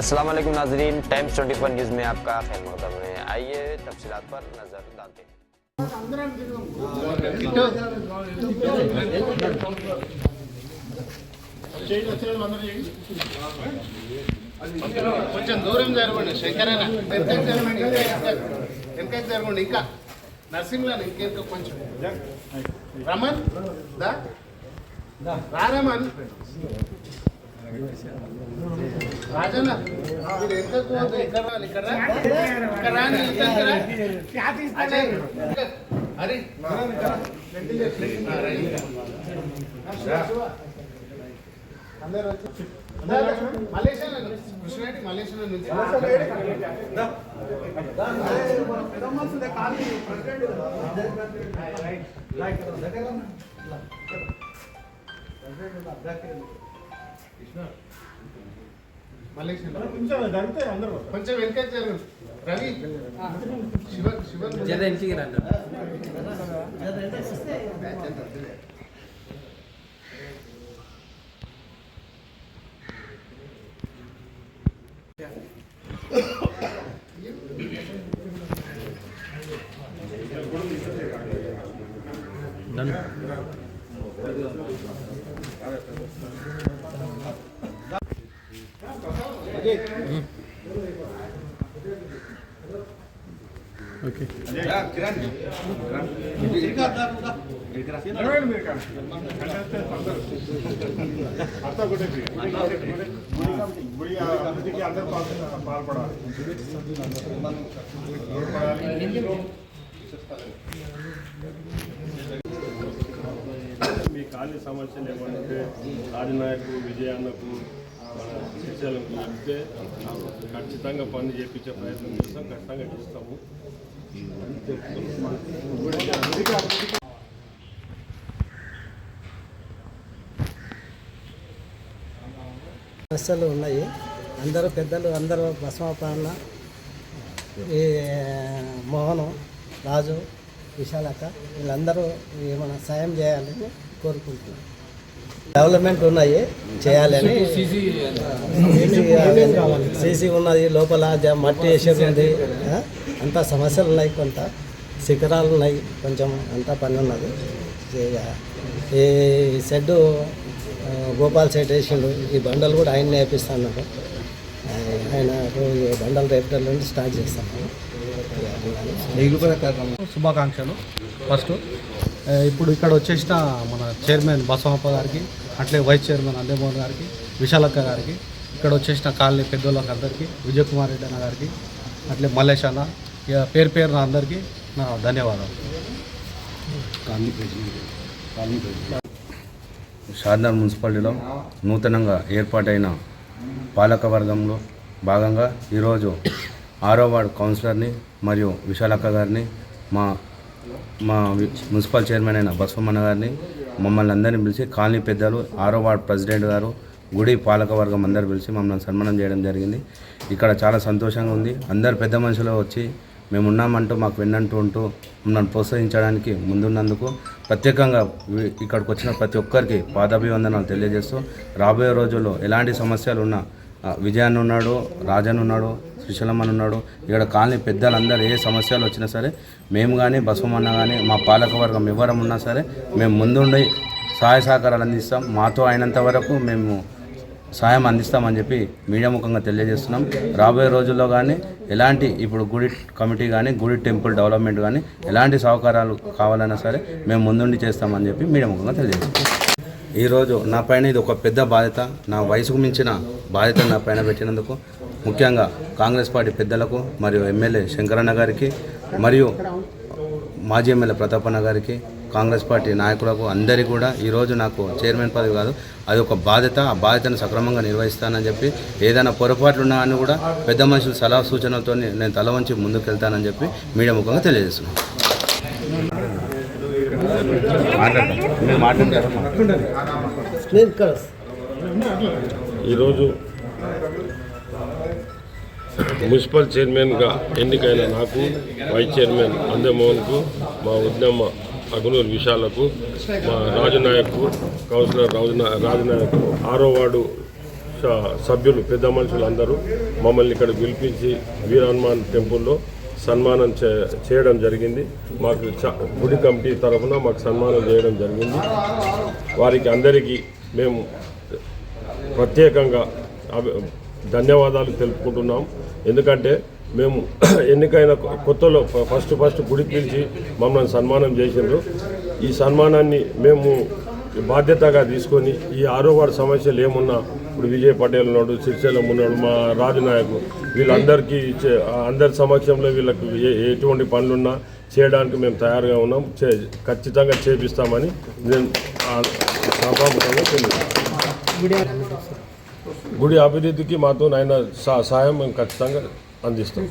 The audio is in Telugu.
अस्सलाम वालेकुम नाज़रीन, टाइम्स 24 न्यूज़ में आपका खैर मक़दम है। आइए तफसीलात पर नज़र डालते हैं। కొంచెం దూరం జరగండి శంకరన్న వెనకకి జరగండి ఇంకా నరసింహ ఇంకెందుకు కొంచెం రమన్ రారమన్ రాజన్న మీరు ఎంతకు పోతే ఎక్కడ రాలి ఇక్కడ రాని అజయ్ హరి అందరూ వచ్చి మలేషియా కృష్ణారెడ్డి మలేషియా నుంచి కొంచెం వెనక జరగదు రవి శివన్ ఓకే గుడి అభివృద్ధికి అందరూ పాల్పడాలి. మీ ఖాళీ సమస్యలు ఏమంటే రాజనాయకు విజయాన్నకు శిక్షలకు చెప్తే ఖచ్చితంగా పని చేయించే ప్రయత్నం చేస్తాం, ఖచ్చితంగా చేస్తాము. సమస్యలు ఉన్నాయి. అందరూ పెద్దలు అందరూ బసవపాలన ఈ మోహను రాజు విశాలక వీళ్ళందరూ ఏమైనా సాయం చేయాలని కోరుకుంటున్నాను. డెవలప్మెంట్ ఉన్నాయి చేయాలని, సీసీ ఉన్నది, లోపల మట్టి వేసేది ఉంది, అంతా సమస్యలు ఉన్నాయి, కొంత శిఖరాలు ఉన్నాయి, కొంచెం అంతా పని ఉన్నది. ఈ షెడ్డు గోపాల్ సెట్ వేసిండు, ఈ బండలు కూడా ఆయన వేపిస్తున్నారు. ఆయన బండలు రేపటి నుండి స్టార్ట్ చేస్తాను. శుభాకాంక్షలు. ఫస్ట్ ఇప్పుడు ఇక్కడ వచ్చేసిన మన చైర్మన్ బసవప్ప గారికి, అట్లే వైస్ చైర్మన్ అందమోహన్ గారికి, విశాలక్క గారికి, ఇక్కడ వచ్చేసిన కాలనీ పెద్దోళ్ళకి అందరికీ, విజయ్ కుమార్ రెడ్డి అన్న గారికి, అట్లే మల్లేష్ అన్న, ఇక పేరు అందరికీ నా ధన్యవాదాలు. షాద్నగర్ మున్సిపాలిటీలో నూతనంగా ఏర్పాటైన పాలకవర్గంలో భాగంగా ఈరోజు 6వ వార్డు కౌన్సిలర్ని మరియు విశాలక్క గారిని, మా మున్సిపల్ చైర్మన్ అయిన బసవమన్న గారిని, మమ్మల్ని అందరినీ పిలిచి కాలనీ పెద్దలు, 6వ వార్డు ప్రెసిడెంట్ గారు, గుడి పాలకవర్గం అందరు పిలిచి మమ్మల్ని సన్మానం చేయడం జరిగింది. ఇక్కడ చాలా సంతోషంగా ఉంది. అందరు పెద్ద మనుషులు వచ్చి మేము ఉన్నామంటూ మాకు విన్నంటూ ఉంటూ మమ్మల్ని ప్రోత్సహించడానికి ముందున్నందుకు ప్రత్యేకంగా ఇక్కడికి వచ్చిన ప్రతి ఒక్కరికి పాదాభివందనాలు తెలియజేస్తూ, రాబోయే రోజుల్లో ఎలాంటి సమస్యలు ఉన్నా విజయాన్ని ఉన్నాడు, రాజన్ ఉన్నాడు, శ్రీశైలమ్మని ఉన్నాడు, ఇక్కడ కాలనీ పెద్దలందరూ ఏ సమస్యలు వచ్చినా సరే మేము కానీ బసవమన్న కానీ మా పాలకవర్గం ఎవరం ఉన్నా సరే మేము ముందుండి సహాయ సహకారాలు అందిస్తాం. మాతో అయినంత వరకు మేము సాయం అందిస్తామని చెప్పి మీడియా ముఖంగా తెలియజేస్తున్నాం. రాబోయే రోజుల్లో కానీ ఎలాంటి ఇప్పుడు గుడి కమిటీ కానీ గుడి టెంపుల్ డెవలప్మెంట్ కానీ ఎలాంటి సహకారాలు కావాలన్నా సరే మేము ముందుండి చేస్తామని చెప్పి మీడియా ముఖంగా తెలియజేస్తున్నాం. ఈరోజు నా పైన ఇది ఒక పెద్ద బాధ్యత, నా వయసుకు మించిన బాధ్యత నా పైన పెట్టినందుకు ముఖ్యంగా కాంగ్రెస్ పార్టీ పెద్దలకు మరియు ఎమ్మెల్యే శంకరన్న గారికి మరియు మాజీ ఎమ్మెల్యే ప్రతాపన్న గారికి, కాంగ్రెస్ పార్టీ నాయకులకు అందరికీ కూడా ఈరోజు నాకు చైర్మన్ పదవి కాదు, అది ఒక బాధ్యత. ఆ బాధ్యతను సక్రమంగా నిర్వహిస్తానని చెప్పి, ఏదైనా పొరపాట్లు ఉన్నాయని కూడా పెద్ద మనుషుల సలహా సూచనలతో నేను తల వంచి ముందుకు వెళ్తానని చెప్పి మీడియా ముఖంగా తెలియజేస్తున్నాను. ఈరోజు మున్సిపల్ చైర్మన్గా ఎన్నికైన నాకు, వైస్ చైర్మన్ అందమోహన్కు, మా ఉద్యమ అగునూరు విశాలకు, మా రాజనాయకు కౌన్సిలర్ రాజనాయకు, 6వ వార్డు సభ్యులు పెద్ద మనుషులు అందరూ మమ్మల్ని ఇక్కడ పిలిపించి వీర హనుమాన్ టెంపుల్లో సన్మానం చేయడం జరిగింది. మాకు గుడి కమిటీ తరఫున మాకు సన్మానం చేయడం జరిగింది. వారికి అందరికీ మేము ప్రత్యేకంగా ధన్యవాదాలు తెలుపుకుంటున్నాం. ఎందుకంటే మేము ఎన్నికైన కొత్తలో ఫస్ట్ గుడికి పిలిచి మమ్మల్ని సన్మానం చేసిండ్రు. ఈ సన్మానాన్ని మేము బాధ్యతగా తీసుకొని ఈ 6వ వార్డు సమస్యలు ఏమున్నా ఇప్పుడు విజయ్ పటేల్ ఉన్నాడు, సిరిశైలం ఉన్నాడు, మా రాజనాయకు, వీళ్ళందరికీ అందరి సమక్షంలో వీళ్ళకి ఎటువంటి పనులున్నా చేయడానికి మేము తయారుగా ఉన్నాం. ఖచ్చితంగా చేపిస్తామని నేను సభాముఖంగా తెలియజేస్తాను. గుడి అభివృద్ధికి మాతో ఆయన సాయం మేము ఖచ్చితంగా అందిస్తాం.